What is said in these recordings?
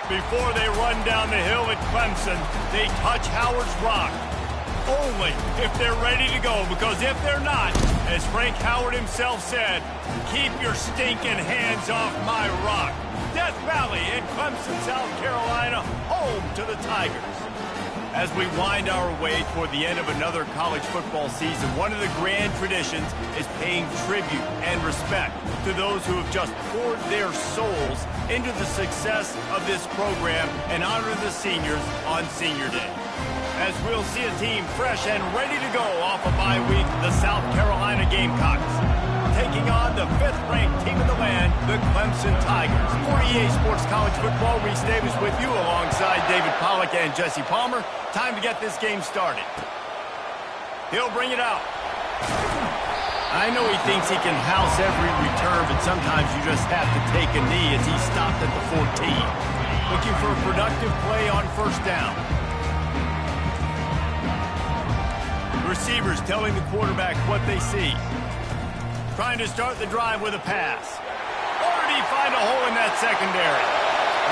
Before they run down the hill at Clemson, they touch Howard's rock. Only if they're ready to go, because if they're not, as Frank Howard himself said, keep your stinking hands off my rock. Death Valley in Clemson, South Carolina, home to the Tigers. As we wind our way toward the end of another college football season, one of the grand traditions is paying tribute and respect to those who have just poured their souls into the success of this program and honor the seniors on Senior Day. As we'll see a team fresh and ready to go off a bye week, the South Carolina Gamecocks, taking on the 5th-ranked team in the land, the Clemson Tigers. For EA Sports College Football, Reese Davis with you alongside David Pollack and Jesse Palmer. Time to get this game started. He'll bring it out. I know he thinks he can house every return, but sometimes you just have to take a knee as he stopped at the 14. Looking for a productive play on first down. Receivers telling the quarterback what they see. Trying to start the drive with a pass. Or did he find a hole in that secondary?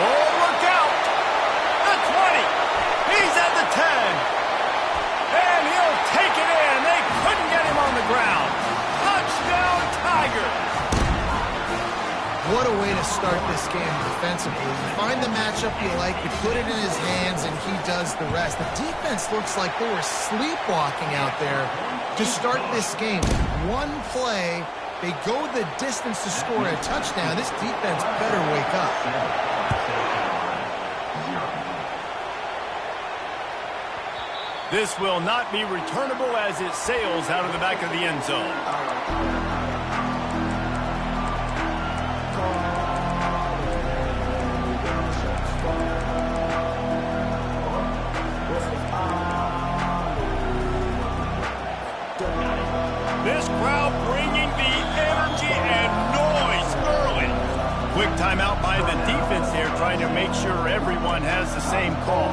Oh, look out! The 20! He's at the 10! And he'll take it in! They couldn't get him on the ground! Touchdown, Tigers! What a way to start this game defensively. You find the matchup you like, you put it in his hands, and he does the rest. The defense looks like they were sleepwalking out there to start this game. One play, they go the distance to score a touchdown. This defense better wake up. This will not be returnable as it sails out of the back of the end zone. This crowd bringing the energy and noise early. Quick timeout by the defense here, trying to make sure everyone has the same call.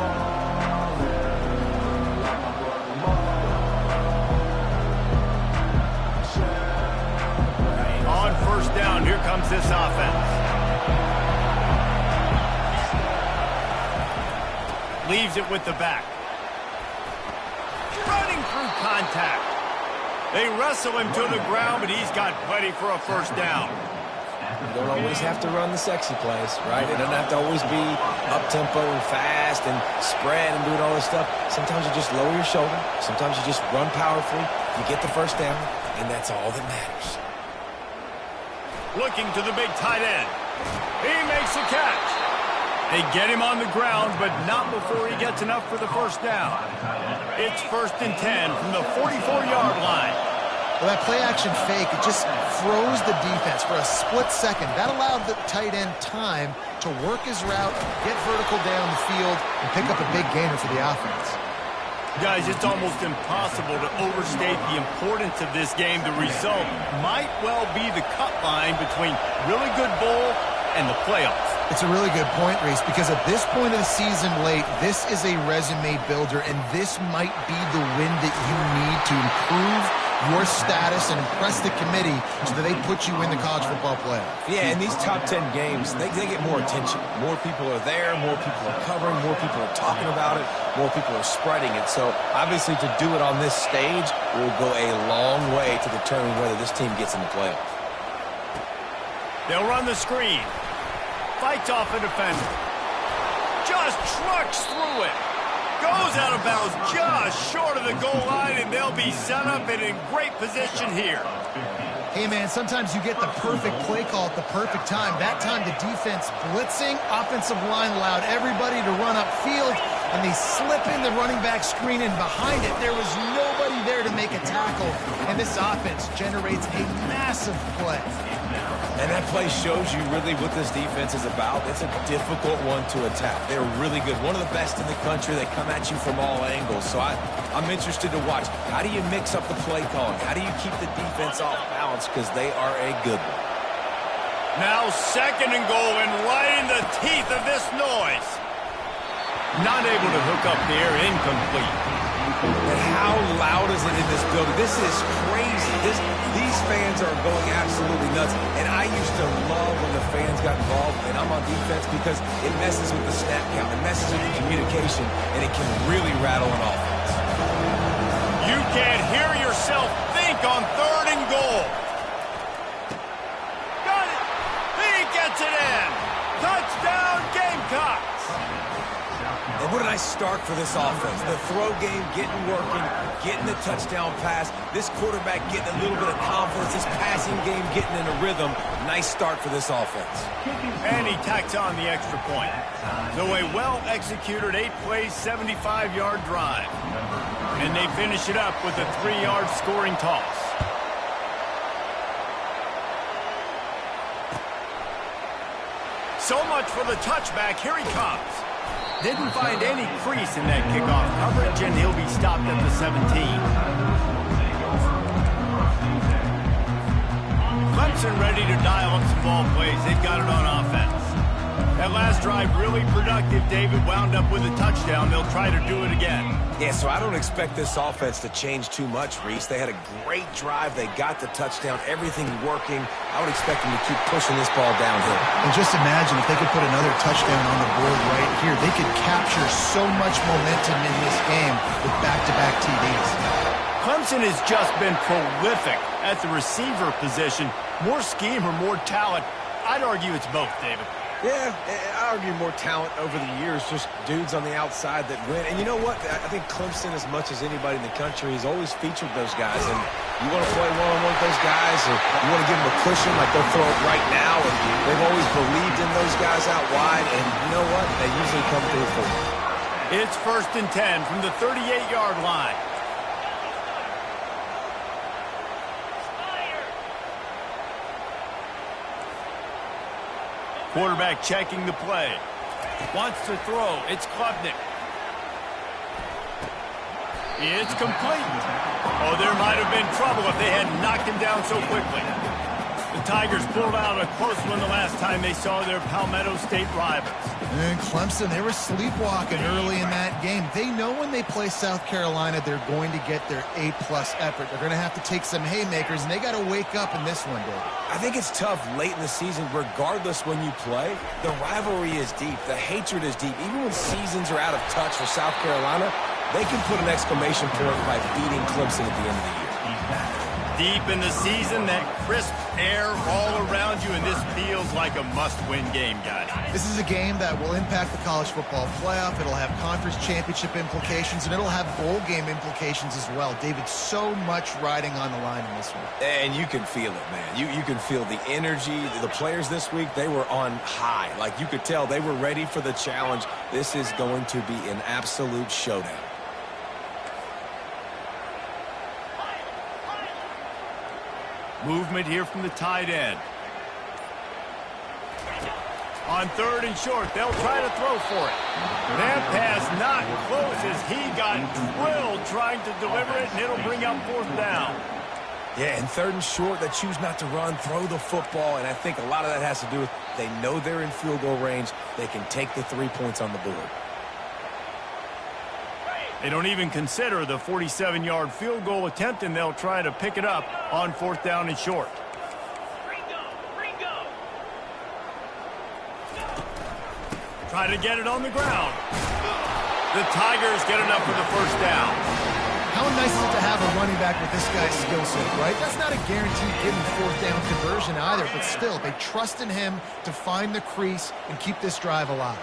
On first down, here comes this offense. Leaves it with the back. Running through contact. They wrestle him to the ground, but he's got plenty for a first down. You don't always have to run the sexy plays, right? It doesn't have to always be up-tempo and fast and spread and doing all this stuff. Sometimes you just lower your shoulder. Sometimes you just run powerfully. You get the first down, and that's all that matters. Looking to the big tight end. He makes a catch. They get him on the ground, but not before he gets enough for the first down. It's 1st and 10 from the 44-yard line. Well, that play-action fake, it just froze the defense for a split second. That allowed the tight end time to work his route, get vertical down the field, and pick up a big gainer for the offense. Guys, it's almost impossible to overstate the importance of this game. The result might well be the cut line between really good bowl and the playoffs. It's a really good point, Reese, because at this point of the season late, this is a resume builder, and this might be the win that you need to improve your status and impress the committee so that they put you in the college football playoff. Yeah, in these top 10 games, they get more attention. More people are there, more people are covering, more people are talking about it, more people are spreading it. So, obviously, to do it on this stage will go a long way to determine whether this team gets in the playoff. They'll run the screen. Fights off the defender. Just trucks through it. Goes out of bounds just short of the goal line, and they'll be set up and in great position here. Hey, man, sometimes you get the perfect play call at the perfect time. That time the defense blitzing, offensive line allowed everybody to run upfield, and they slip in the running back screen, and behind it there was nobody there to make a tackle, and this offense generates a massive play. And that play shows you really what this defense is about. It's a difficult one to attack. They're really good. One of the best in the country. They come at you from all angles. So I'm interested to watch. How do you mix up the play calling? How do you keep the defense off balance? Because they are a good one. Now 2nd and goal, and right in the teeth of this noise. Not able to hook up there, incomplete. And how loud is it in this building? This is crazy. These fans are going absolutely nuts. And I used to love when the fans got involved, and I'm on defense because it messes with the snap count. It messes with the communication, and it can really rattle an offense. You can't hear yourself think on 3rd and goal. Got it. He gets it in. Touchdown, Gamecocks. And what a nice start for this offense. The throw game getting working, getting the touchdown pass. This quarterback getting a little bit of confidence. This passing game getting in a rhythm. Nice start for this offense. And he tacks on the extra point. So a well-executed 8-play, 75-yard drive. And they finish it up with a 3-yard scoring toss. So much for the touchback. Here he comes. Didn't find any crease in that kickoff coverage, and he'll be stopped at the 17. Clemson ready to dial up some ball plays. They've got it on offense. That last drive really productive. David wound up with a touchdown. They'll try to do it again. Yeah, so I don't expect this offense to change too much, Reese. They had a great drive. They got the touchdown. Everything working. I would expect them to keep pushing this ball downhill. And just imagine if they could put another touchdown on the board right here. They could capture so much momentum in this game with back-to-back TDs. Clemson has just been prolific at the receiver position. More scheme or more talent? I'd argue it's both, David. Yeah, I argue more talent over the years, just dudes on the outside that win. And you know what? I think Clemson, as much as anybody in the country, has always featured those guys. And you want to play one-on-one with those guys, or you want to give them a cushion like they'll throw it right now. And they've always believed in those guys out wide. And you know what? They usually come through for them. It's 1st and 10 from the 38-yard line. Quarterback checking the play. Wants to throw. It's Klubnik. It's complete. Oh, there might have been trouble if they had knocked him down so quickly. The Tigers pulled out a close one the last time they saw their Palmetto State rivals. And Clemson, they were sleepwalking early in that game. They know when they play South Carolina, they're going to get their A-plus effort. They're going to have to take some haymakers, and they got to wake up in this one, Dave. I think it's tough late in the season, regardless when you play. The rivalry is deep. The hatred is deep. Even when seasons are out of touch for South Carolina, they can put an exclamation point by beating Clemson at the end of the year. Deep in the season, that crisp air all around you, and this feels like a must-win game, guys. This is a game that will impact the college football playoff. It'll have conference championship implications, and it'll have bowl game implications as well. David, so much riding on the line in this one. And you can feel it, man. You can feel the energy. The players this week, they were on high. Like, you could tell they were ready for the challenge. This is going to be an absolute showdown. Movement here from the tight end. On 3rd and short, they'll try to throw for it. That pass not close as he got drilled trying to deliver it, and it'll bring up 4th down. Yeah, and 3rd and short, they choose not to run, throw the football, and I think a lot of that has to do with they know they're in field goal range. They can take the 3 points on the board. They don't even consider the 47-yard field goal attempt, and they'll try to pick it up on 4th down and short. Try to get it on the ground. The Tigers get enough for the 1st down. How nice is it to have a running back with this guy's skill set, right? That's not a guaranteed given 4th down conversion either, but still, they trust in him to find the crease and keep this drive alive.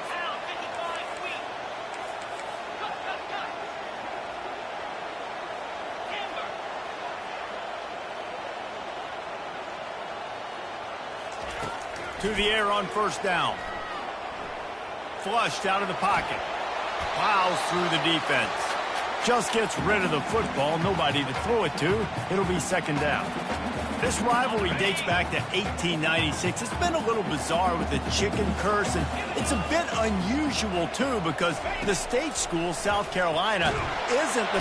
To the air on 1st down. Flushed out of the pocket. Plows through the defense. Just gets rid of the football. Nobody to throw it to. It'll be 2nd down. This rivalry dates back to 1896. It's been a little bizarre with the chicken curse, and it's a bit unusual, too, because the state school, South Carolina, isn't the...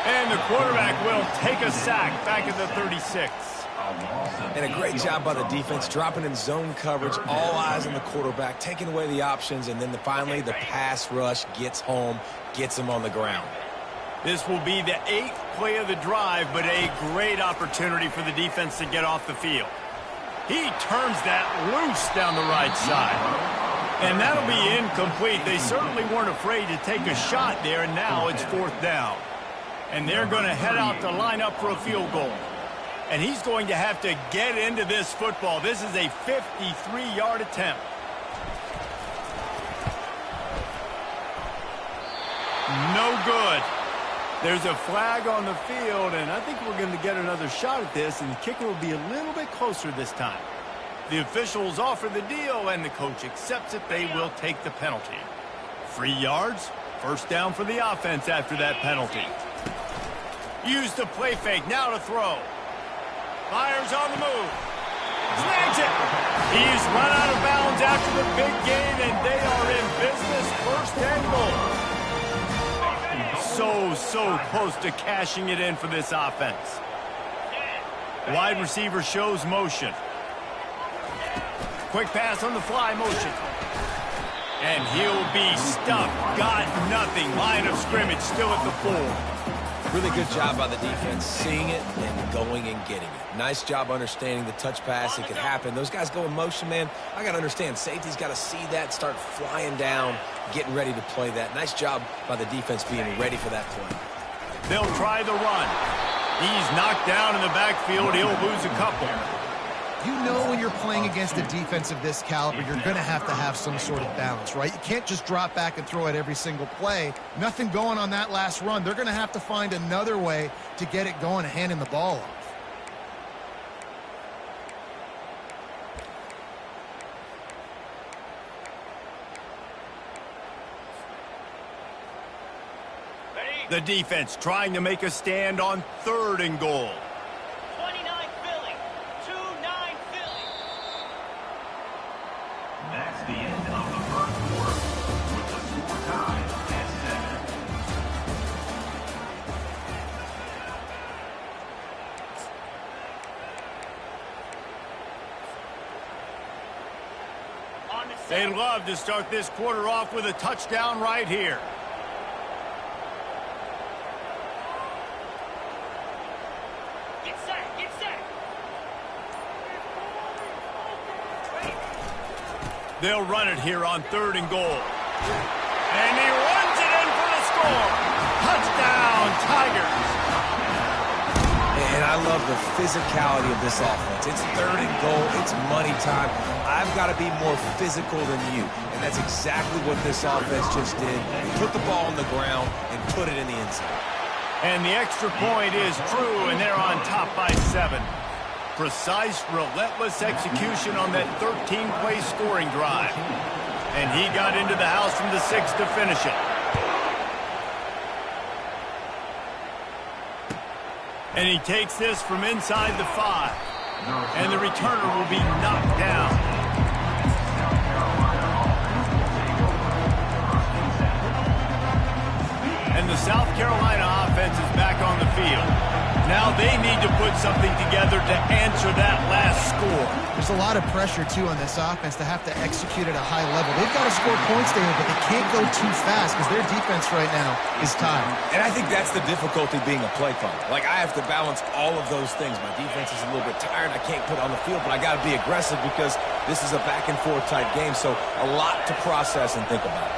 And the quarterback will take a sack back at the 36. And a great job by the defense, dropping in zone coverage, all eyes on the quarterback, taking away the options, and then finally the pass rush gets home, gets him on the ground. This will be the 8th play of the drive, but a great opportunity for the defense to get off the field. He turns that loose down the right side. And that'll be incomplete. They certainly weren't afraid to take a shot there, and now it's 4th down. And they're going to head out to line up for a field goal. And he's going to have to get into this football. This is a 53-yard attempt. No good. There's a flag on the field, and I think we're going to get another shot at this, and the kicker will be a little bit closer this time. The officials offer the deal, and the coach accepts it. They will take the penalty. 3 yards, 1st down for the offense after that penalty. Use the play fake, now to throw. Fires on the move. Snags it. He's run out of bounds after the big gain, and they are in business. 1st and goal. So close to cashing it in for this offense. Wide receiver shows motion. Quick pass on the fly motion. And he'll be stuffed. Got nothing. Line of scrimmage still at the 4. Really good job by the defense, seeing it and going and getting it. Nice job understanding the touch pass. It could happen. Those guys go in motion, man. I got to understand, safety's got to see that, start flying down, getting ready to play that. Nice job by the defense being ready for that play. They'll try the run. He's knocked down in the backfield. He'll lose a couple. You know when you're playing against a defense of this caliber, you're going to have some sort of balance, right? You can't just drop back and throw it every single play. Nothing going on that last run. They're going to have to find another way to get it going and handing the ball off. The defense trying to make a stand on 3rd and goal. 29 Philly, 2-9 Philly. That's the end of the 1st quarter, with the score tied at 7. They'd love to start this quarter off with a touchdown right here. Get set. They'll run it here on 3rd and goal. And he runs it in for the score. Touchdown, Tigers. And I love the physicality of this offense. It's 3rd and goal. It's money time. I've got to be more physical than you. And that's exactly what this offense just did. They put the ball on the ground and put it in the end zone. And the extra point is true, and they're on top by 7. Precise, relentless execution on that 13-play scoring drive. And he got into the house from the 6 to finish it. And he takes this from inside the 5. And the returner will be knocked down. And the South Carolina offense is back on the field. Now they need to put something together to answer that last score. There's a lot of pressure, too, on this offense to have to execute at a high level. They've got to score points there, but they can't go too fast because their defense right now is tired. And I think that's the difficulty being a play caller. Like, I have to balance all of those things. My defense is a little bit tired. I can't put it on the field, but I got to be aggressive because this is a back-and-forth type game, so a lot to process and think about.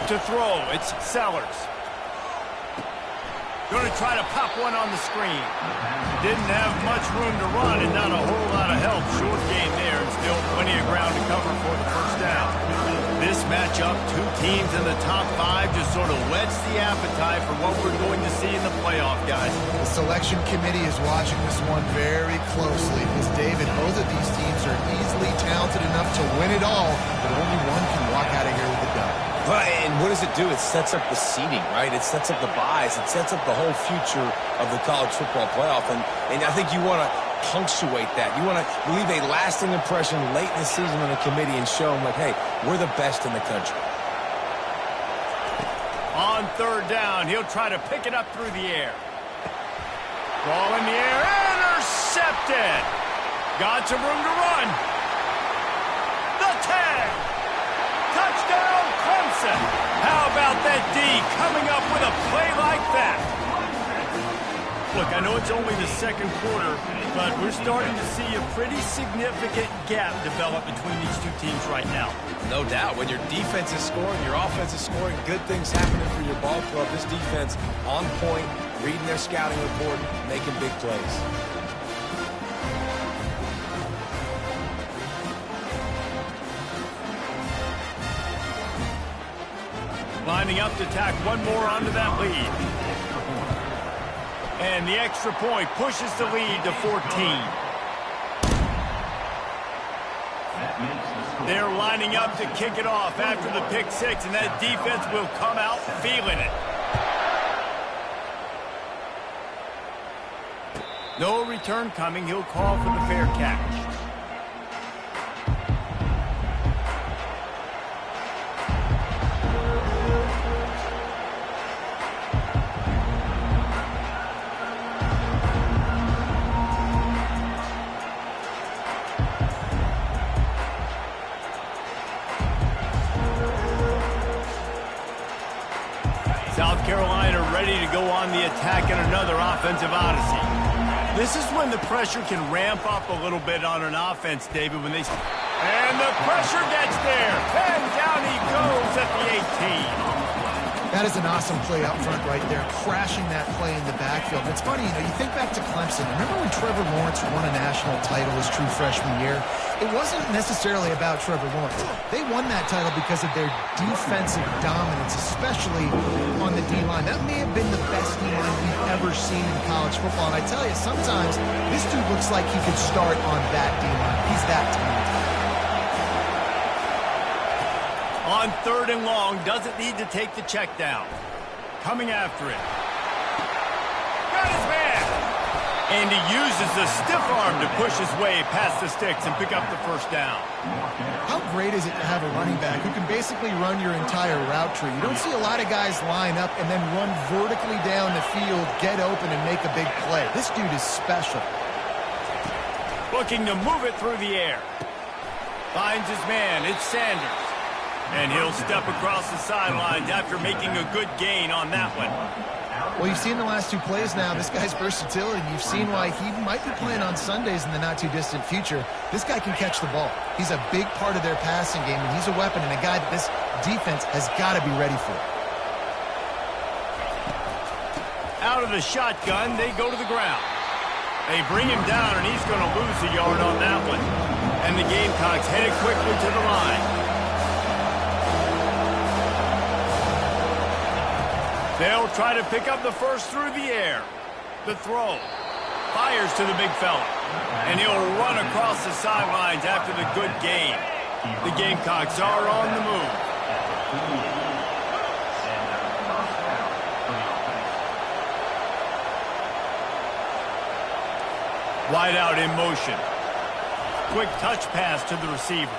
To throw, it's Sellers. Going to try to pop one on the screen. Didn't have much room to run and not a whole lot of help. Short game there and still plenty of ground to cover for the 1st down. This matchup, 2 teams in the top 5, just sort of whets the appetite for what we're going to see in the playoff, guys. The selection committee is watching this one very closely because, David, both of these teams are easily talented enough to win it all, but only one can walk out of here with a dub. But, and what does it do? It sets up the seeding, right? It sets up the buys. It sets up the whole future of the college football playoff. And I think you want to punctuate that. You want to leave a lasting impression late in the season on the committee and show them, like, hey, we're the best in the country. On 3rd down, he'll try to pick it up through the air. Ball in the air, intercepted. Got some room to run. The tag. Touchdown, Clemson. How about that? that D coming up with a play like that. Look, I know it's only the second quarter, but we're starting to see a pretty significant gap develop between these two teams right now. No doubt. When your defense is scoring, your offense is scoring, good things happening for your ball club. This defense on point, reading their scouting report, making big plays. Lining up to tack one more onto that lead. And the extra point pushes the lead to 14. They're lining up to kick it off after the pick six, and that defense will come out feeling it. No return coming. He'll call for the fair catch. South Carolina ready to go on the attack in another offensive odyssey. This is when the pressure can ramp up a little bit on an offense, David, when they... And the pressure gets there. And down he goes at the 18. That is an awesome play out front right there, crashing that play in the backfield. It's funny, you think back to Clemson. Remember when Trevor Lawrence won a national title his true freshman year? It wasn't necessarily about Trevor Lawrence. They won that title because of their defensive dominance, especially on the D-line. That may have been the best D-line we've ever seen in college football. And I tell you, sometimes this dude looks like he could start on that D-line. He's that talented. On 3rd and long, doesn't need to take the check down. Coming after it. Got his man! And he uses the stiff arm to push his way past the sticks and pick up the first down. How great is it to have a running back who can basically run your entire route tree? You don't see a lot of guys line up and then run vertically down the field, get open, and make a big play. This dude is special. Looking to move it through the air. Finds his man. It's Sanders. And he'll step across the sidelines after making a good gain on that one. Well, you've seen the last two plays now. This guy's versatility. You've seen why he might be playing on Sundays in the not-too-distant future. This guy can catch the ball. He's a big part of their passing game, and he's a weapon and a guy that this defense has got to be ready for. Out of the shotgun, they go to the ground. They bring him down, and he's going to lose a yard on that one. And the Gamecocks headed quickly to the line. They'll try to pick up the first through the air. The throw. Fires to the big fella. And he'll run across the sidelines after the good gain. The Gamecocks are on the move. Wide out in motion. Quick touch pass to the receiver.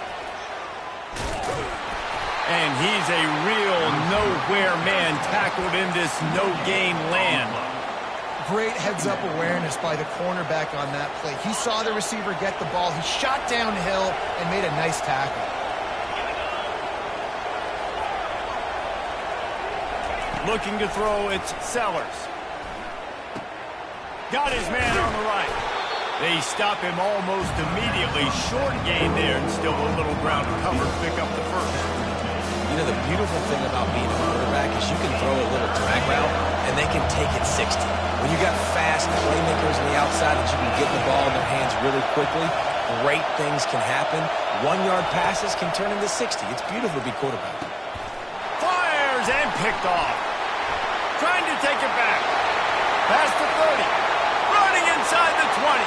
And he's a real nowhere man tackled in this no-gain land. Great heads-up awareness by the cornerback on that play. He saw the receiver get the ball. He shot downhill and made a nice tackle. Looking to throw, it's Sellers. Got his man on the right. They stop him almost immediately. Short gain there and still a little ground cover to pick up the first. You know, the beautiful thing about being a quarterback is you can throw a little drag route, and they can take it 60. When you got fast playmakers on the outside that you can get the ball in their hands really quickly, great things can happen. 1-yard passes can turn into 60. It's beautiful to be quarterback. Fires and picked off. Trying to take it back. Past the 30. Running inside the 20.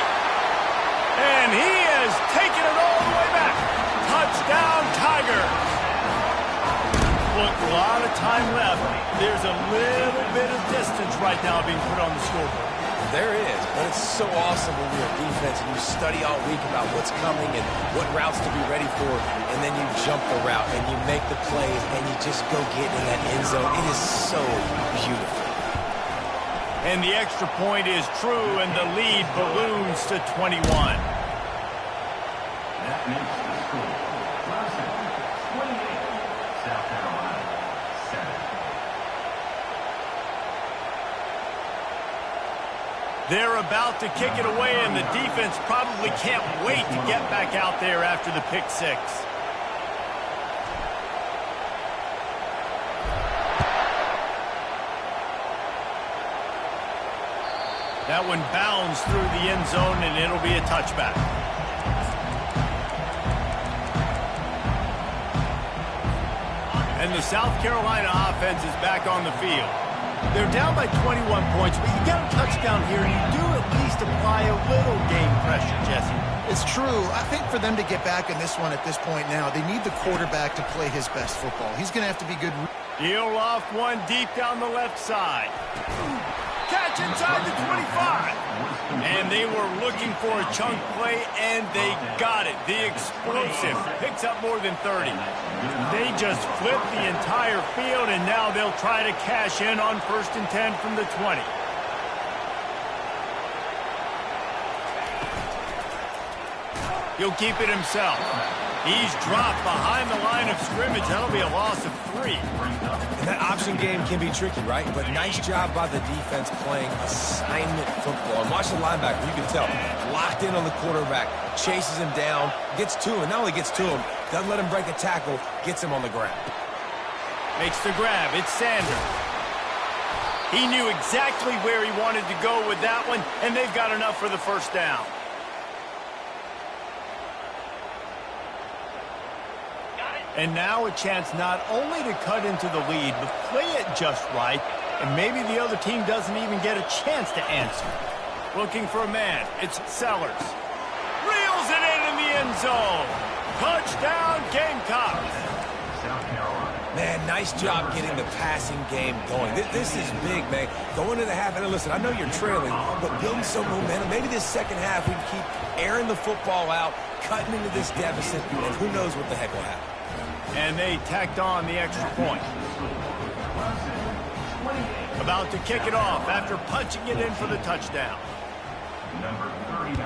And he has taken it all the way back. Touchdown, Tigers. Look, a lot of time left. There's a little bit of distance right now being put on the scoreboard. There is, but it's so awesome when you're a defense and you study all week about what's coming and what routes to be ready for, and then you jump the route and you make the plays and you just go get in that end zone. It is so beautiful. And the extra point is true, and the lead balloons to 21. That makes the score. Clemson 28, South Carolina 7. They're about to kick it away, and the defense probably can't wait to get back out there after the pick six. That one bounds through the end zone, and it'll be a touchback. And the South Carolina offense is back on the field. They're down by 21 points, but you get a touchdown here, and you do at least apply a little game pressure, Jesse. It's true. I think for them to get back in this one at this point now, they need the quarterback to play his best football. He's going to have to be good. He'll off one deep down the left side. Catch inside the 25. And they were looking for a chunk play, and they got it. The explosive picks up more than 30. They just flipped the entire field, and now they'll try to cash in on 1st and 10 from the 20. He'll keep it himself. He's dropped behind the line of scrimmage. That'll be a loss of 3. And that option game can be tricky, right? But nice job by the defense playing assignment football. And watch the linebacker. You can tell. Locked in on the quarterback. Chases him down. Gets to him. Not only gets to him, doesn't let him break a tackle. Gets him on the ground. Makes the grab. It's Sanders. He knew exactly where he wanted to go with that one, and they've got enough for the first down. And now a chance not only to cut into the lead, but play it just right, and maybe the other team doesn't even get a chance to answer. Looking for a man. It's Sellers. Reels it in the end zone. Touchdown, Gamecocks. Man, nice job getting the passing game going. This is big, man. Going into the half, and listen, I know you're trailing, but building some momentum. Maybe this second half we can keep airing the football out, cutting into this deficit, and who knows what the heck will happen. And they tacked on the extra point. About to kick it off after punching it in for the touchdown. Number 39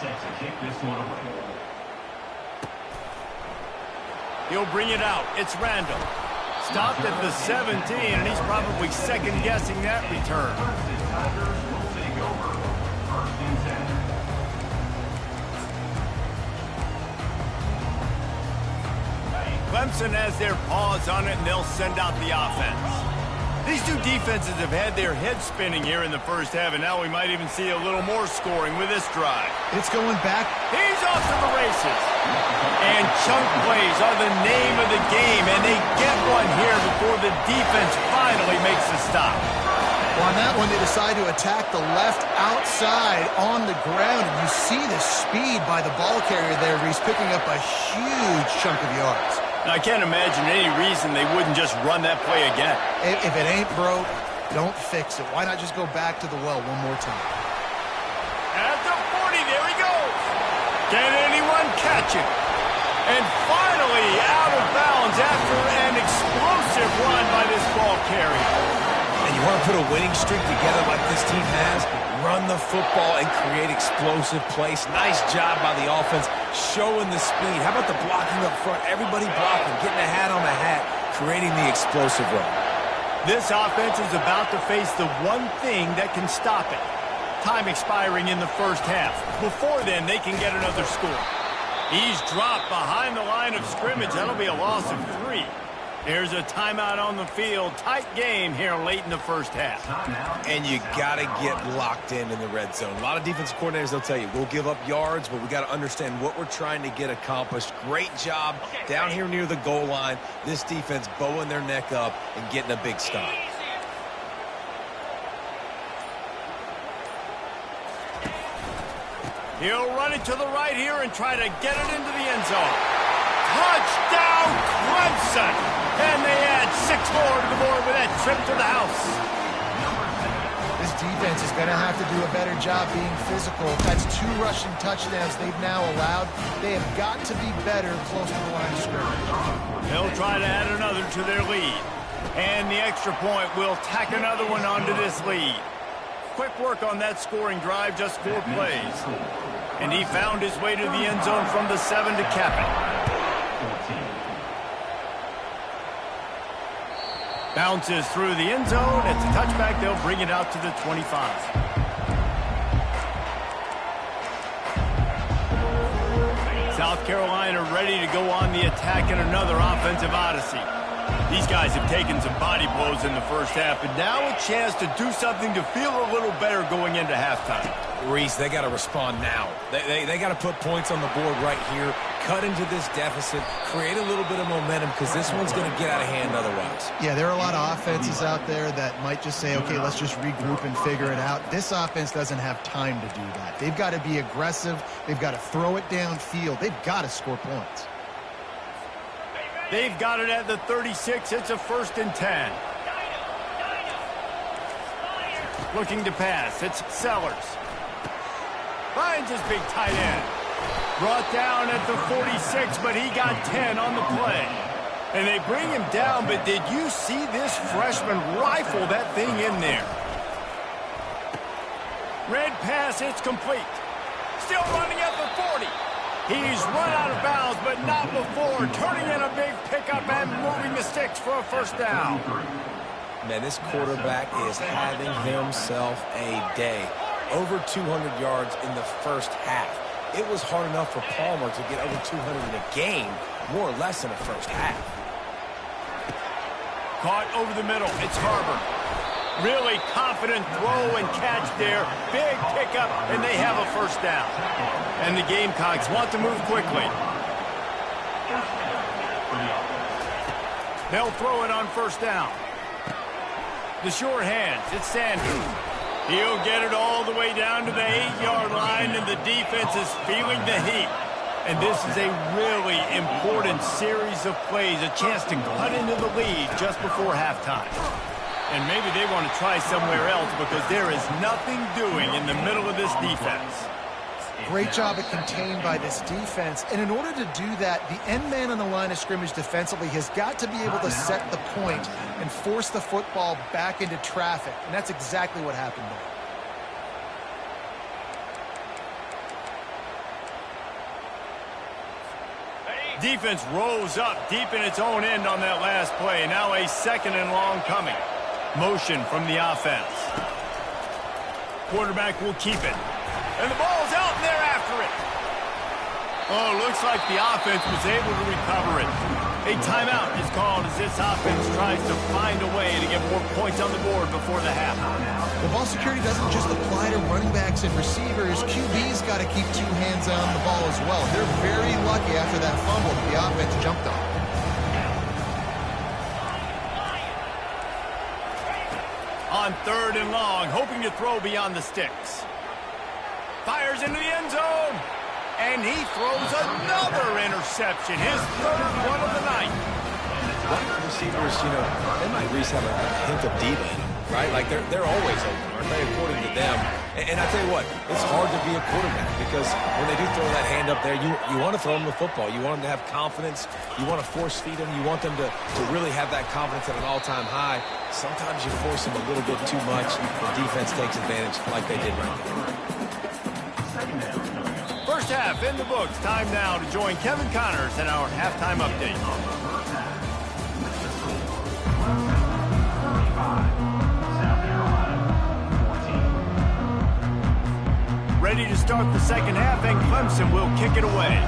set to kick this one away. He'll bring it out. It's Randall. Stopped at the 17, and he's probably second-guessing that return. Tigers will take over 1st and 10. Clemson has their paws on it, and they'll send out the offense. These two defenses have had their heads spinning here in the first half, and now we might even see a little more scoring with this drive. It's going back. He's off to the races. And chunk plays are the name of the game, and they get one here before the defense finally makes a stop. Well, on that one, they decide to attack the left outside on the ground, and you see the speed by the ball carrier there. He's picking up a huge chunk of yards. I can't imagine any reason they wouldn't just run that play again. If it ain't broke, don't fix it. Why not just go back to the well one more time? At the 40, there he goes. Can anyone catch it? And finally out of bounds after an explosive run by this ball carrier. And you want to put a winning streak together like this team has? Run the football and create explosive plays. Nice job by the offense showing the speed. How about the blocking up front? Everybody blocking, getting a hat on a hat, creating the explosive run. This offense is about to face the one thing that can stop it. Time expiring in the first half. Before then, they can get another score. He's dropped behind the line of scrimmage. That'll be a loss of 3. There's a timeout on the field. Tight game here late in the first half. And you got to get locked in the red zone. A lot of defensive coordinators, they'll tell you, we'll give up yards, but we got to understand what we're trying to get accomplished. Great job down here near the goal line. This defense bowing their neck up and getting a big stop. He'll run it to the right here and try to get it into the end zone. Touchdown, Clemson! And they add 6 more to the board with that trip to the house. This defense is going to have to do a better job being physical. That's 2 rushing touchdowns they've now allowed. They have got to be better close to the line of scrimmage. They'll try to add another to their lead. And the extra point will tack another one onto this lead. Quick work on that scoring drive, just 4 plays. And he found his way to the end zone from the 7 to cap it. Bounces through the end zone. It's a touchback. They'll bring it out to the 25. South Carolina ready to go on the attack in another offensive odyssey. These guys have taken some body blows in the first half, and now a chance to do something to feel a little better going into halftime. Reese, they got to respond now. They got to put points on the board right here, cut into this deficit, create a little bit of momentum, because this one's going to get out of hand otherwise. Yeah, there are a lot of offenses out there that might just say, okay, let's just regroup and figure it out. This offense doesn't have time to do that. They've got to be aggressive. They've got to throw it downfield. They've got to score points. They've got it at the 36. It's a 1st and 10. Looking to pass. It's Sellers. Finds his big tight end. Brought down at the 46, but he got 10 on the play. And they bring him down, but did you see this freshman rifle that thing in there? Red pass, it's complete. Still running at the 40. He's run out of bounds, but not before. Turning in a big pickup and moving the sticks for a 1st down. Man, this quarterback is having himself a day. Over 200 yards in the first half. It was hard enough for Palmer to get over 200 in a game, more or less in the first half. Caught over the middle. It's Harbor. Really confident throw and catch there. Big pickup, and they have a 1st down. And the Gamecocks want to move quickly. They'll throw it on 1st down. The short hands. It's Sanders. He'll get it all the way down to the 8-yard line, and the defense is feeling the heat. And this is a really important series of plays, a chance to cut into the lead just before halftime. And maybe they want to try somewhere else because there is nothing doing in the middle of this defense. Great job at contained by this defense. And in order to do that, the end man on the line of scrimmage defensively has got to be able to set the point and force the football back into traffic. And that's exactly what happened there. Defense rose up deep in its own end on that last play. Now a 2nd and long coming. Motion from the offense. Quarterback will keep it. And the ball's out, and they're after it. Oh, looks like the offense was able to recover it. A timeout is called as this offense tries to find a way to get more points on the board before the half. The ball security doesn't just apply to running backs and receivers. QB's got to keep 2 hands on the ball as well. They're very lucky after that fumble that the offense jumped on. On 3rd and long, hoping to throw beyond the sticks. Fires into the end zone. And he throws another interception. His 3rd one of the night. Wide receivers, you know, they might at least have a hint of diva in them, right? Like, they're always open, aren't they, according to them? And I tell you what, it's hard to be a quarterback because when they do throw that hand up there, you want to throw them the football. You want them to have confidence. You want to force feed them. You want them to really have that confidence at an all-time high. Sometimes you force them a little bit too much. The defense takes advantage like they did right there. First half in the books. Time now to join Kevin Connors in our halftime update. Ready to start the 2nd half, and Clemson will kick it away.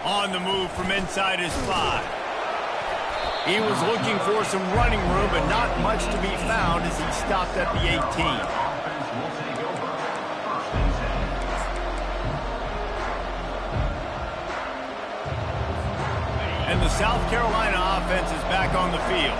On the move from inside his 5. He was looking for some running room, but not much to be found as he stopped at the 18. And the South Carolina offense is back on the field.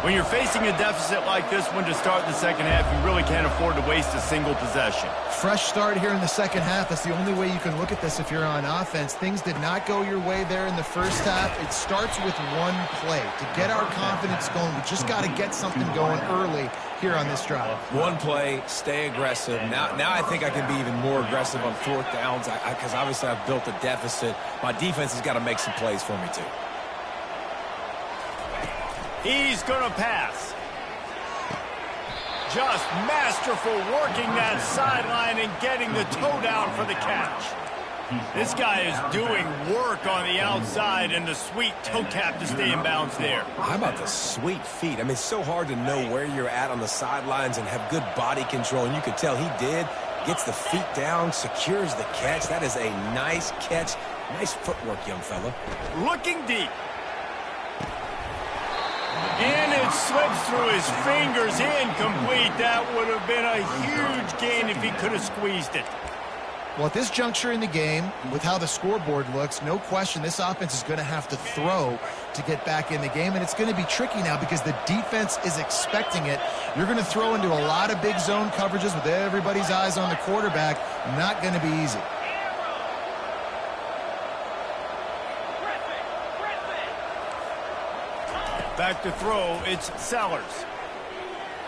When you're facing a deficit like this one to start the 2nd half, you really can't afford to waste a single possession. Fresh start here in the 2nd half. That's the only way you can look at this if you're on offense. Things did not go your way there in the first half. It starts with one play. To get our confidence going, we just got to get something going early here on this drive. One play, stay aggressive. Now I think I can be even more aggressive on 4th downs because obviously I've built a deficit. My defense has got to make some plays for me too. He's going to pass. Just masterful working that sideline and getting the toe down for the catch. This guy is doing work on the outside, and the sweet toe tap to stay in bounds there. How about the sweet feet? I mean, it's so hard to know where you're at on the sidelines and have good body control, and you could tell he did. Gets the feet down, secures the catch. That is a nice catch. Nice footwork, young fella. Looking deep. And it slips through his fingers, incomplete. That would have been a huge gain if he could have squeezed it. Well, at this juncture in the game, with how the scoreboard looks, no question this offense is going to have to throw to get back in the game, and it's going to be tricky now because the defense is expecting it. You're going to throw into a lot of big zone coverages with everybody's eyes on the quarterback. Not going to be easy. Back to throw, it's Sellers.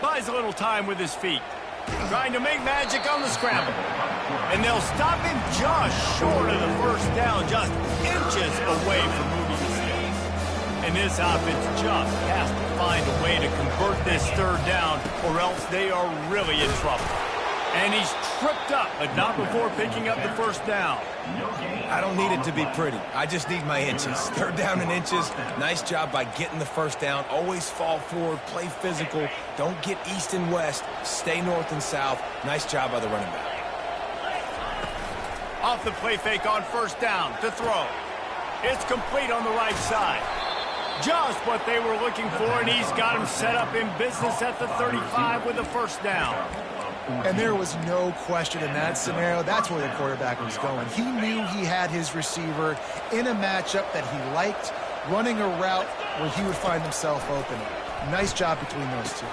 Buys a little time with his feet. Trying to make magic on the scramble. And they'll stop him just short of the first down, just inches away from moving the sticks. And this offense just has to find a way to convert this third down, or else they are really in trouble. And he's tripped up, but not before picking up the first down. I don't need it to be pretty. I just need my inches. Third down in inches. Nice job by getting the first down. Always fall forward, play physical. Don't get east and west. Stay north and south. Nice job by the running back. Off the play fake on first down to throw. It's complete on the right side. Just what they were looking for, and he's got him set up in business at the 35 with the first down. And there was no question in that scenario. That's where the quarterback was going. He knew he had his receiver in a matchup that he liked, running a route where he would find himself open. Nice job between those two.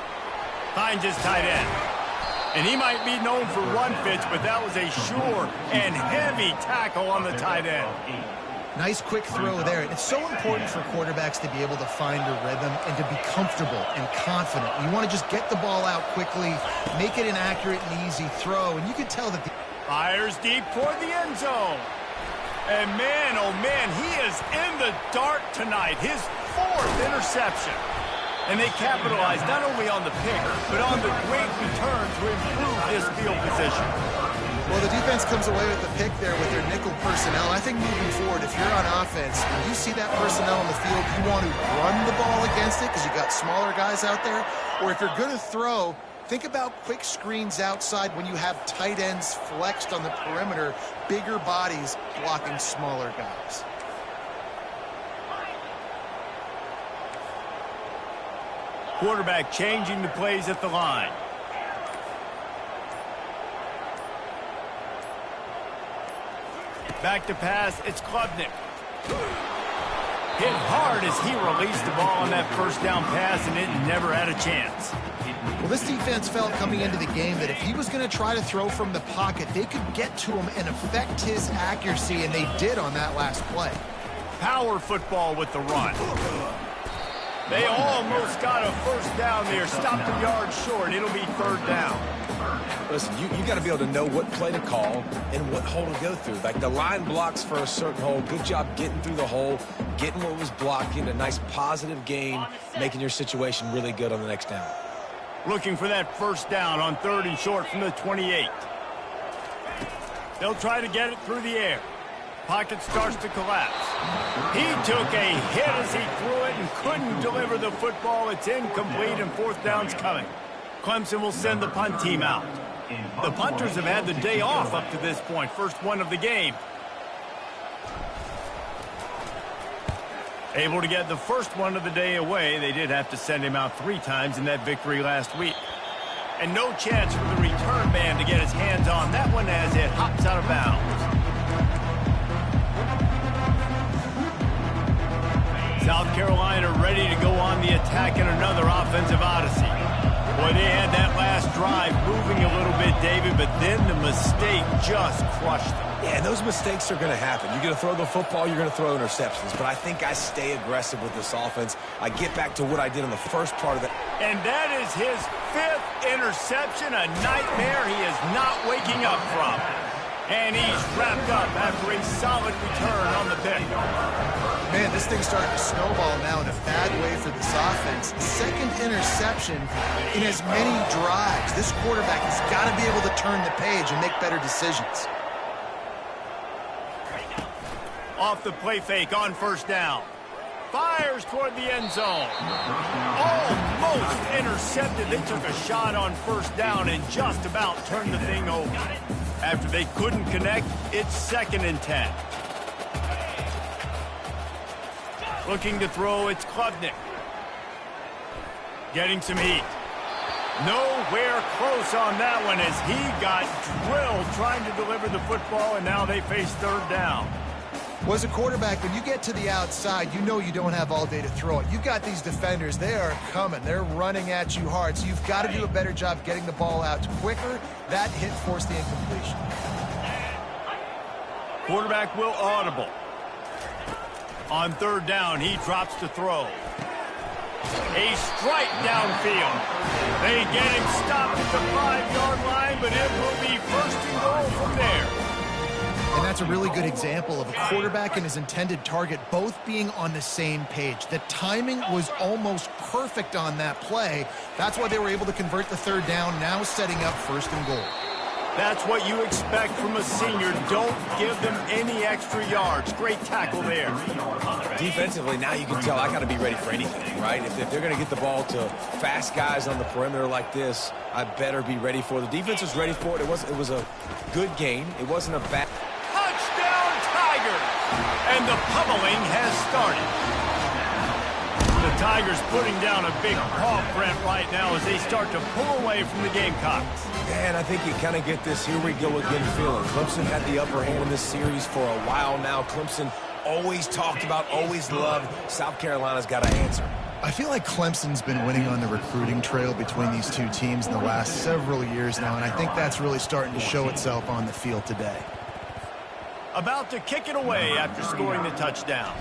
Finds his tight end. And he might be known for run fits, but that was a sure and heavy tackle on the tight end. Nice quick throw there. It's so important for quarterbacks to be able to find a rhythm and to be comfortable and confident. You want to just get the ball out quickly, make it an accurate and easy throw, and you can tell that the... Fires deep toward the end zone. And man, oh man, he is in the dark tonight. His fourth interception. And they capitalized not only on the pick, but on the great return to improve this field position. Well, the defense comes away with the pick there with their nickel personnel. I think moving forward, if you're on offense and you see that personnel on the field, you want to run the ball against it because you got smaller guys out there. Or if you're going to throw, think about quick screens outside when you have tight ends flexed on the perimeter, bigger bodies blocking smaller guys. Quarterback changing the plays at the line. Back to pass, it's Klubnik. Hit hard as he released the ball on that first down pass, and it never had a chance. Well, this defense felt coming into the game that if he was going to try to throw from the pocket, they could get to him and affect his accuracy, and they did on that last play. Power football with the run. They almost got a first down there, stopped a yard short. It'll be third down. Listen, you got to be able to know what play to call and what hole to go through. Like the line blocks for a certain hole. Good job getting through the hole, getting what was blocking, a nice positive gain, making your situation really good on the next down. Looking for that first down on third and short from the 28. They'll try to get it through the air. Pocket starts to collapse. He took a hit as he threw it and couldn't deliver the football. It's incomplete, and fourth down's coming. Clemson will send the punt team out. The punters have had the day off up to this point. First one of the game. Able to get the first one of the day away. They did have to send him out 3 times in that victory last week. And no chance for the return man to get his hands on that one as it hops out of bounds. South Carolina ready to go on the attack in another offensive odyssey. Boy, they had that last drive moving a little bit, David, but then the mistake just crushed them. Yeah, those mistakes are going to happen. You're going to throw the football, you're going to throw interceptions. But I think I stay aggressive with this offense. I get back to what I did in the first part of it. And that is his 5th interception, a nightmare he is not waking up from. And he's wrapped up after a solid return on the pick. Man, this thing's starting to snowball now in a bad way for this offense. Second interception in as many drives. This quarterback has got to be able to turn the page and make better decisions. Off the play fake on first down. Fires toward the end zone. Almost intercepted. They took a shot on first down and just about turned the thing over. After they couldn't connect, it's 2nd and 10. Looking to throw, it's Klubnik. Getting some heat. Nowhere close on that one as he got drilled trying to deliver the football, and now they face 3rd down. Well, as a quarterback, when you get to the outside, you know you don't have all day to throw it. You've got these defenders. They are coming. They're running at you hard. So you've got to do a better job getting the ball out quicker. That hit forced the incompletion. Quarterback will audible. On 3rd down, he drops to throw. A strike downfield. They get him stopped at the 5-yard line, but it will be 1st and goal from there. And that's a really good example of a quarterback and his intended target both being on the same page. The timing was almost perfect on that play. That's why they were able to convert the 3rd down, now setting up 1st and goal. That's what you expect from a senior. Don't give them any extra yards. Great tackle there. Defensively, now you can tell I got to be ready for anything, right? If they're going to get the ball to fast guys on the perimeter like this, I better be ready for it. The defense was ready for it. It was a good game. It wasn't a bad... Touchdown, Tigers! And the pummeling has started. The Tigers putting down a big paw print right now as they start to pull away from the Gamecocks. And I think you kind of get this here we go again feeling. Clemson had the upper hand in this series for a while now. Clemson always talked about, always loved. South Carolina's got to answer. I feel like Clemson's been winning on the recruiting trail between these two teams in the last several years now, and I think that's really starting to show itself on the field today. About to kick it away after scoring the touchdown.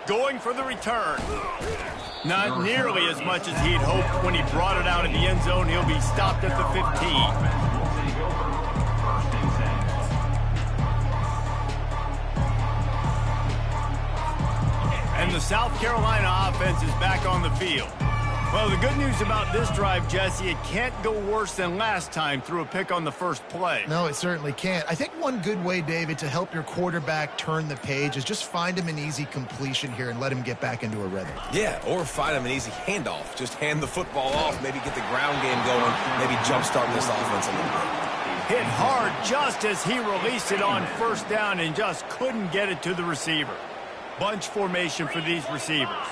Going for the return. Not nearly as much as he'd hoped when he brought it out in the end zone. He'll be stopped at the 15. And the South Carolina offense is back on the field. Well, the good news about this drive, Jesse, it can't go worse than last time through a pick on the first play. No, it certainly can't. I think one good way, David, to help your quarterback turn the page is just find him an easy completion here and let him get back into a rhythm. Yeah, or find him an easy handoff. Just hand the football off, maybe get the ground game going, maybe jumpstart this offense a little bit. Hit hard just as he released it on first down and just couldn't get it to the receiver. Bunch formation for these receivers.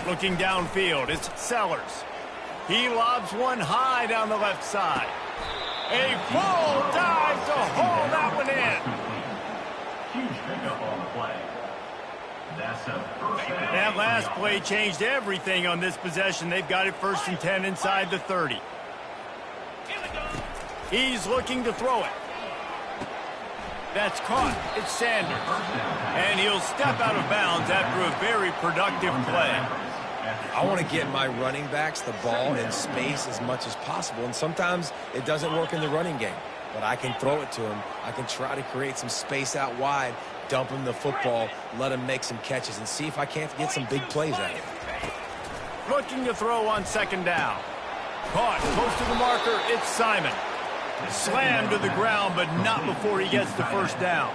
Looking downfield, it's Sellers. He lobs one high down the left side. A full dive to haul that one in. Huge pickup on the play. That's a first down. That last play changed everything on this possession. They've got it 1st and 10 inside the 30. He's looking to throw it. That's caught. It's Sanders. And he'll step out of bounds after a very productive play. I want to get my running backs the ball in space as much as possible, and sometimes it doesn't work in the running game. But I can throw it to him. I can try to create some space out wide, dump him the football, let him make some catches, and see if I can't get some big plays out of him. Looking to throw on 2nd down. Caught close to the marker. It's Simon. Slammed to the ground, but not before he gets the 1st down.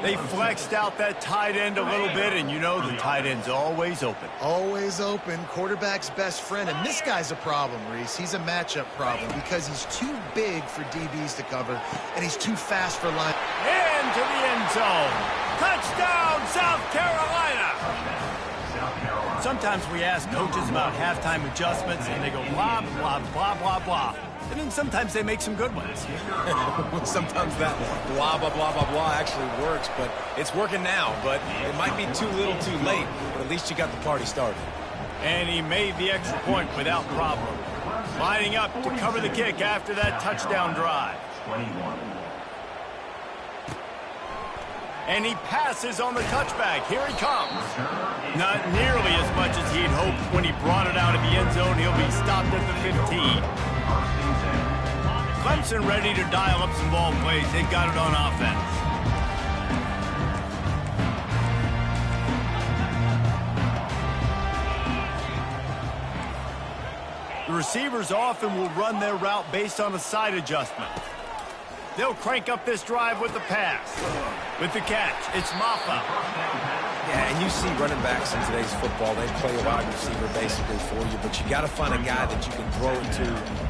They flexed out that tight end a little bit, and you know the tight end's always open. Always open, quarterback's best friend. And this guy's a problem, Reese. He's a matchup problem because he's too big for DBs to cover, and he's too fast for line. Into the end zone. Touchdown, South Carolina! Sometimes we ask coaches about halftime adjustments, and they go blah, blah, blah, blah, blah. And then sometimes they make some good ones. Sometimes that blah, blah, blah, blah, blah actually works, but it's working now. But it might be too little too late, but at least you got the party started. And he made the extra point without problem. Lining up to cover the kick after that touchdown drive. 21. And he passes on the touchback. Here he comes. Not nearly as much as he'd hoped when he brought it out of the end zone. He'll be stopped at the 15. Clemson ready to dial up some ball plays. They've got it on offense. receivers often will run their route based on a side adjustment. They'll crank up this drive with the pass. With the catch, it's Maffa. Yeah, and you see running backs in today's football, they play a wide receiver basically for you, but you got to find a guy that you can throw it to,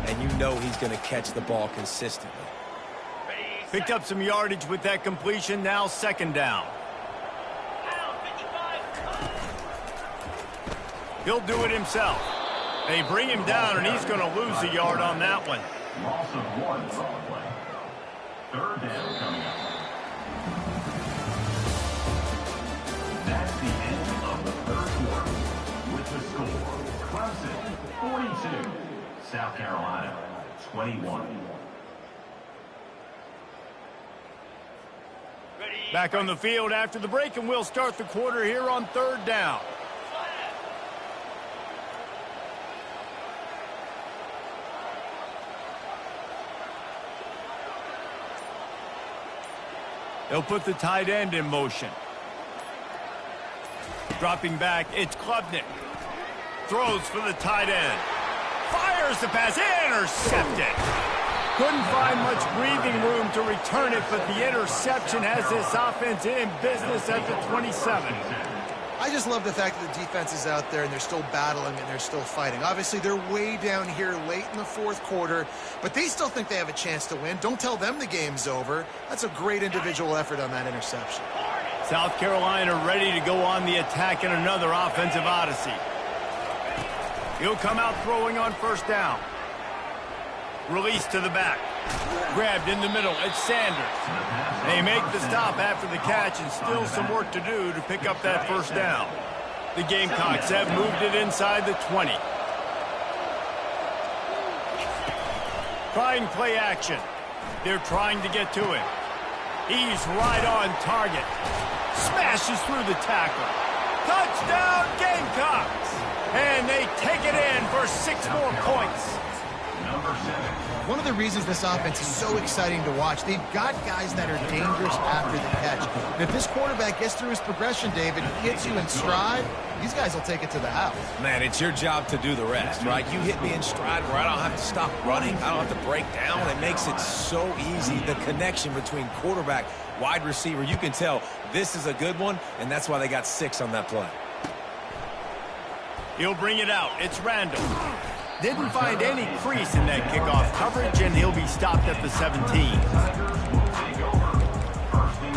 and you know he's going to catch the ball consistently. Picked up some yardage with that completion, now second down. He'll do it himself. They bring him down, and he's going to lose a yard on that one. Loss of 1 on the play. Third down coming up. That's the end of the third quarter. With the score, Clemson 42, South Carolina 21. Back on the field after the break, and we'll start the quarter here on third down. They'll put the tight end in motion. Dropping back, it's Klubnik. Throws for the tight end. Fires the pass, intercepted. Couldn't find much breathing room to return it, but the interception has this offense in business at the 27. I just love the fact that the defense is out there and they're still battling and they're still fighting. Obviously, they're way down here late in the fourth quarter, but they still think they have a chance to win. Don't tell them the game's over. That's a great individual effort on that interception. South Carolina ready to go on the attack in another offensive odyssey. He'll come out throwing on first down. Release to the back. Grabbed in the middle. It's Sanders. They make the stop after the catch, and still some work to do to pick up that first down. The Gamecocks have moved it inside the 20. Trying play action. They're trying to get to him. He's right on target. Smashes through the tackle. Touchdown, Gamecocks! And they take it in for 6 more points. Number 7. One of the reasons this offense is so exciting to watch, they've got guys that are dangerous after the catch. And if this quarterback gets through his progression, David, hits you in stride, these guys will take it to the house. Man, it's your job to do the rest, right? You hit me in stride where I don't have to stop running. I don't have to break down. It makes it so easy. The connection between quarterback, wide receiver, you can tell this is a good one, and that's why they got 6 on that play. He'll bring it out. It's Randall. Didn't find any crease in that kickoff coverage, and he'll be stopped at the 17. Tigers will take over. First and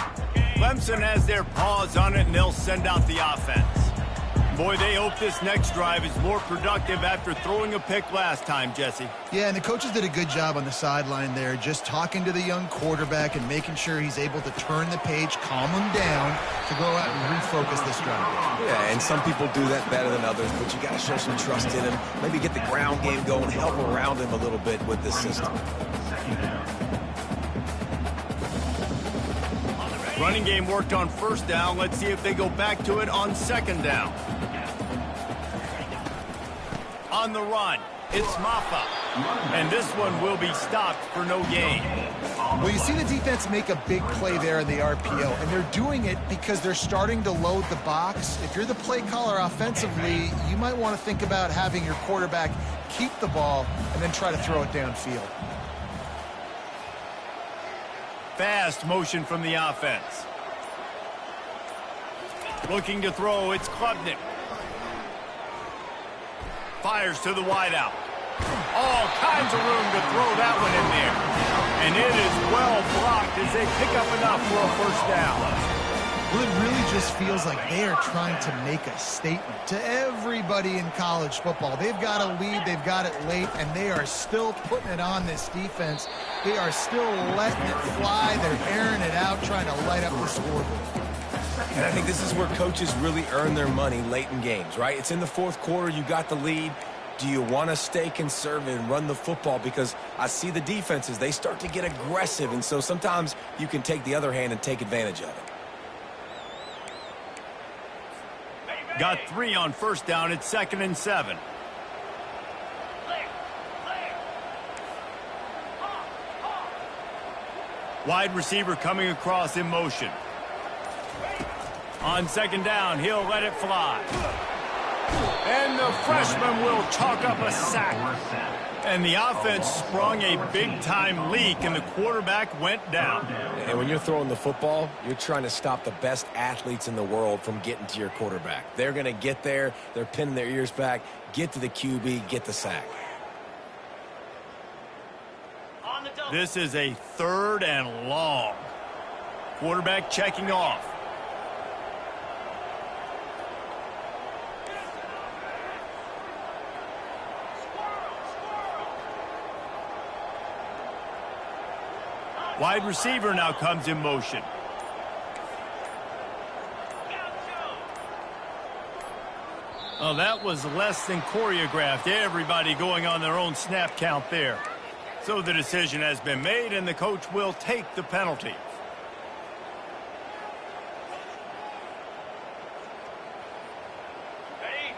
10. Clemson has their paws on it, and they'll send out the offense. Boy, they hope this next drive is more productive after throwing a pick last time, Jesse. Yeah, and the coaches did a good job on the sideline there, just talking to the young quarterback and making sure he's able to turn the page, calm him down to go out and refocus this drive. Yeah, and some people do that better than others, but you got to show some trust in him. Maybe get the ground game going, help around him a little bit with this system. Second down. Running game worked on first down. Let's see if they go back to it on second down. On the run, it's Maffa. And this one will be stopped for no gain. Well, you see the defense make a big play there in the RPO, and they're doing it because they're starting to load the box. If you're the play caller offensively, you might want to think about having your quarterback keep the ball and then try to throw it downfield. Fast motion from the offense. Looking to throw, it's Klubnik. Fires to the wideout. All kinds of room to throw that one in there. And it is well blocked as they pick up enough for a first down. Well, it really just feels like they are trying to make a statement to everybody in college football. They've got a lead, they've got it late, and they are still putting it on this defense. They are still letting it fly. They're airing it out, trying to light up the scoreboard. And I think this is where coaches really earn their money late in games, right? It's in the fourth quarter. You got the lead. Do you want to stay conservative and run the football? Because I see the defenses, they start to get aggressive, and so sometimes you can take the other hand and take advantage of it. Got 3 on first down. It's 2nd and 7. Wide receiver coming across in motion. On second down, he'll let it fly. And the freshman will chalk up a sack. And the offense sprung a big-time leak, and the quarterback went down. And when you're throwing the football, you're trying to stop the best athletes in the world from getting to your quarterback. They're going to get there. They're pinning their ears back, get to the QB, get the sack. This is a 3rd and long. Quarterback checking off. Wide receiver now comes in motion. Oh, that was less than choreographed. Everybody going on their own snap count there. So the decision has been made, and the coach will take the penalty.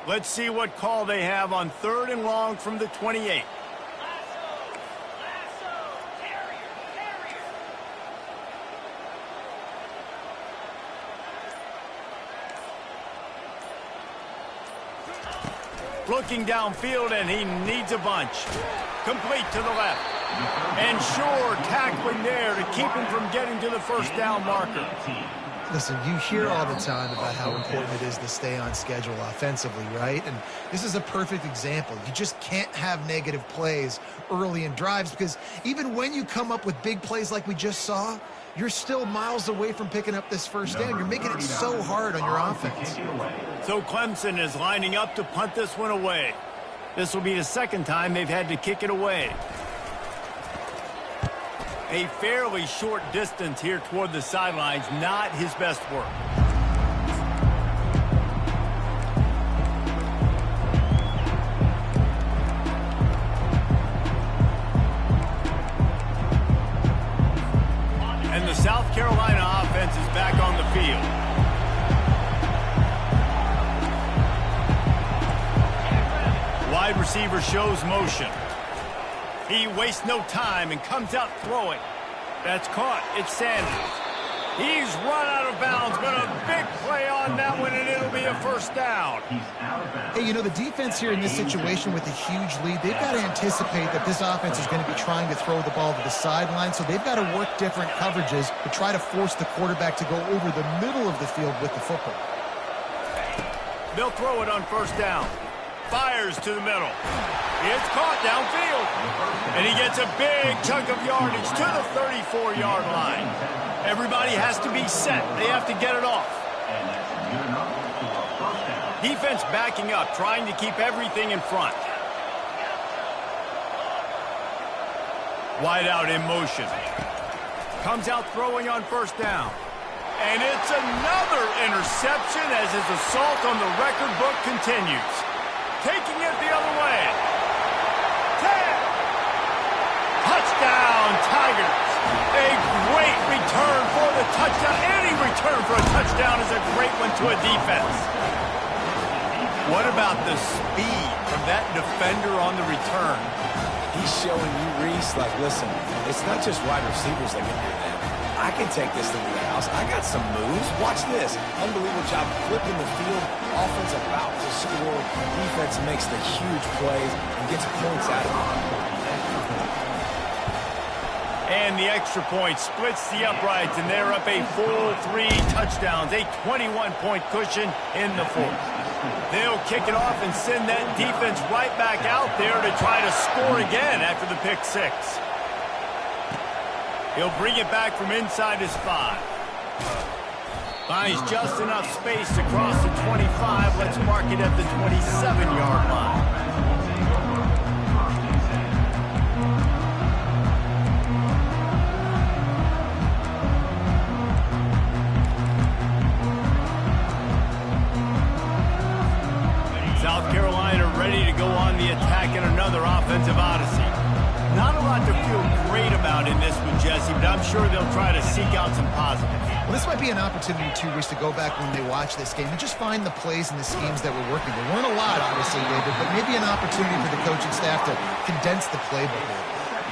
Let's see what call they have on 3rd and long from the 28. Looking downfield, and he needs a bunch. Complete to the left. And sure, tackling there to keep him from getting to the first down marker. Listen, you hear all the time about how important it is to stay on schedule offensively, right? And this is a perfect example. You just can't have negative plays early in drives, because even when you come up with big plays like we just saw, you're still miles away from picking up this first down. You're making it so hard on your offense. So Clemson is lining up to punt this one away. This will be the 2nd time they've had to kick it away. A fairly short distance here toward the sidelines, not his best work. And the South Carolina offense is back on the field. Wide receiver shows motion. He wastes no time and comes out throwing. That's caught. It's Sanders. He's run out of bounds, but a big play on that one, and it'll be a first down. Hey, you know, the defense here in this situation with a huge lead, they've got to anticipate that this offense is going to be trying to throw the ball to the sideline, so they've got to work different coverages to try to force the quarterback to go over the middle of the field with the football. They'll throw it on first down. Fires to the middle. It's caught downfield. And he gets a big chunk of yardage to the 34-yard line. Everybody has to be set. They have to get it off. Defense backing up, trying to keep everything in front. Wide out in motion. Comes out throwing on first down. And it's another interception as his assault on the record book continues. Taking it the other way. 10. Touchdown, Tigers. A great return for the touchdown. Any return for a touchdown is a great one to a defense. What about the speed from that defender on the return? He's showing you, Reese, like, listen, it's not just wide receivers that can do that. I can take this thing to the house. I got some moves. Watch this. Unbelievable job flipping the field. Offense about to score. Defense makes the huge plays and gets points out of it. And the extra point splits the uprights, and they're up a full 3 touchdowns, a 21-point cushion in the 4th. They'll kick it off and send that defense right back out there to try to score again after the pick 6. He'll bring it back from inside his 5. Finds just enough space to cross the 25. Let's mark it at the 27-yard line. South Carolina ready to go on the attack in another offensive odyssey. Not a lot to feel great about in this one, Jesse, but I'm sure they'll try to seek out some positives. Well, this might be an opportunity, too, Reese, to go back when they watch this game and just find the plays and the schemes that were working. There weren't a lot, obviously, David, but maybe an opportunity for the coaching staff to condense the playbook.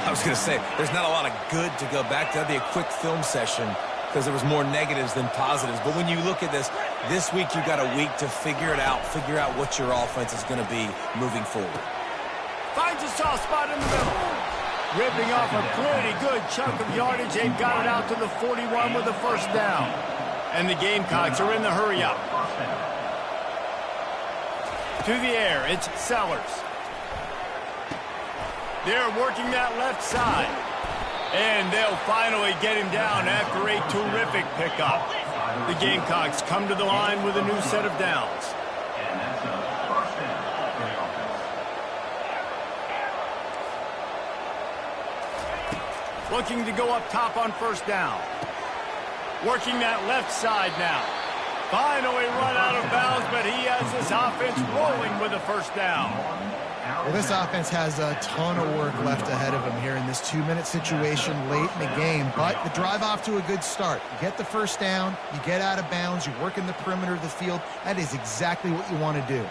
I was going to say, there's not a lot of good to go back to. That'd be a quick film session because there was more negatives than positives. But when you look at this week you got a week to figure it out, figure out what your offense is going to be moving forward. Finds a soft spot in the middle. Ripping off a pretty good chunk of yardage. They've got it out to the 41 with a first down. And the Gamecocks are in the hurry-up. To the air, it's Sellers. They're working that left side. And they'll finally get him down after a terrific pickup. The Gamecocks come to the line with a new set of downs. And that's a first down for the offense. Looking to go up top on first down. Working that left side now. Finally run out of bounds, but he has this offense rolling with a first down. Well, this offense has a ton of work left ahead of them here in this 2-minute situation late in the game, but the drive off to a good start. You get the first down, you get out of bounds, you work in the perimeter of the field. That is exactly what you want to do.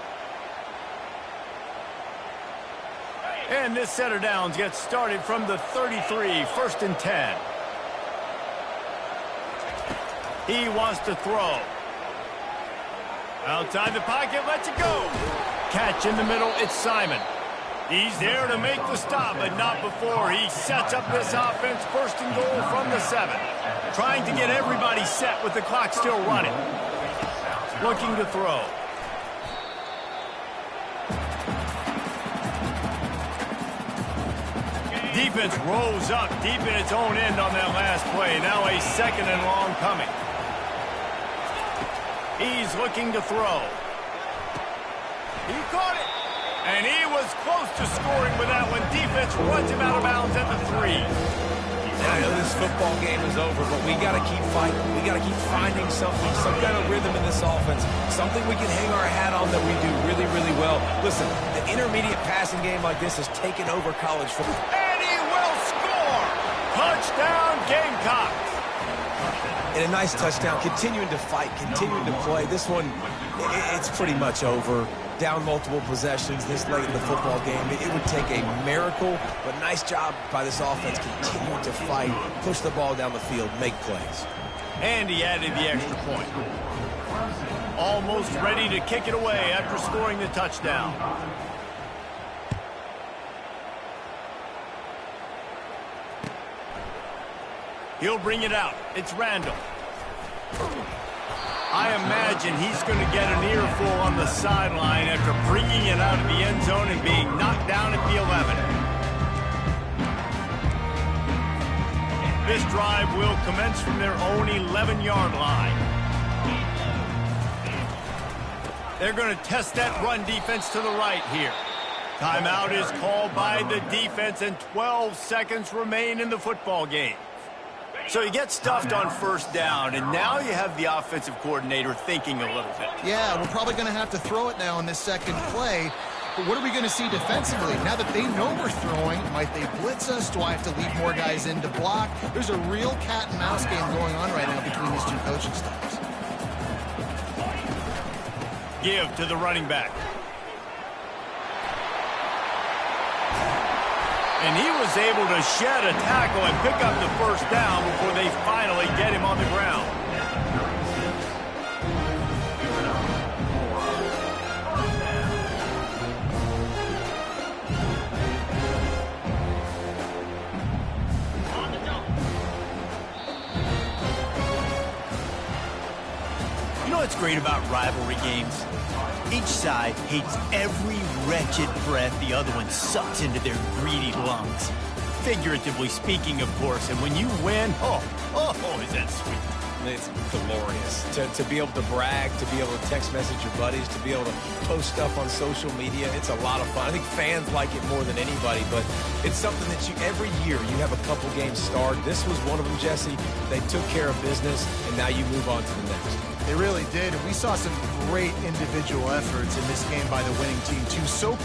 And this set of downs gets started from the 33, first and 10. He wants to throw. Outside the pocket, lets it go. Catch in the middle, it's Simon. He's there to make the stop, but not before he sets up this offense first and goal from the 7. Trying to get everybody set with the clock still running. Looking to throw. Defense rolls up deep in its own end on that last play. Now a second and long coming. He's looking to throw. He caught it. And he was close to scoring with that one. Defense runs him out of bounds at the 3. I know this football game is over, but we got to keep fighting. We got to keep finding something, some kind of rhythm in this offense, something we can hang our hat on that we do really, really well. Listen, the intermediate passing game like this has taken over college football. And he will score! Touchdown, Gamecocks! And a nice touchdown, continuing to fight, continuing to play. This one, it's pretty much over. Down multiple possessions this late in the football game. It would take a miracle, but nice job by this offense continuing to fight, push the ball down the field, make plays. And he added the extra point. Almost ready to kick it away after scoring the touchdown. He'll bring it out. It's Randall. I imagine he's going to get an earful on the sideline after bringing it out of the end zone and being knocked down at the 11. This drive will commence from their own 11-yard line. They're going to test that run defense to the right here. Timeout is called by the defense, and 12 seconds remain in the football game. So you get stuffed on first down, and now you have the offensive coordinator thinking a little bit. Yeah, we're probably going to have to throw it now in this second play. But what are we going to see defensively? Now that they know we're throwing, might they blitz us? Do I have to leave more guys in to block? There's a real cat and mouse game going on right now between these two coaching staffs. Give to the running back. And he was able to shed a tackle and pick up the first down before they finally get him on the ground. You know what's great about rivalry games? Each side hates every wretched breath the other one sucks into their greedy lungs. Figuratively speaking, of course, and when you win, is that sweet. It's glorious. To be able to brag, to be able to text message your buddies, to be able to post stuff on social media, it's a lot of fun. I think fans like it more than anybody, but it's something that every year you have a couple games start. This was one of them, Jesse. They took care of business, and now you move on to the next. They really did. And we saw some great individual efforts in this game by the winning team, too. So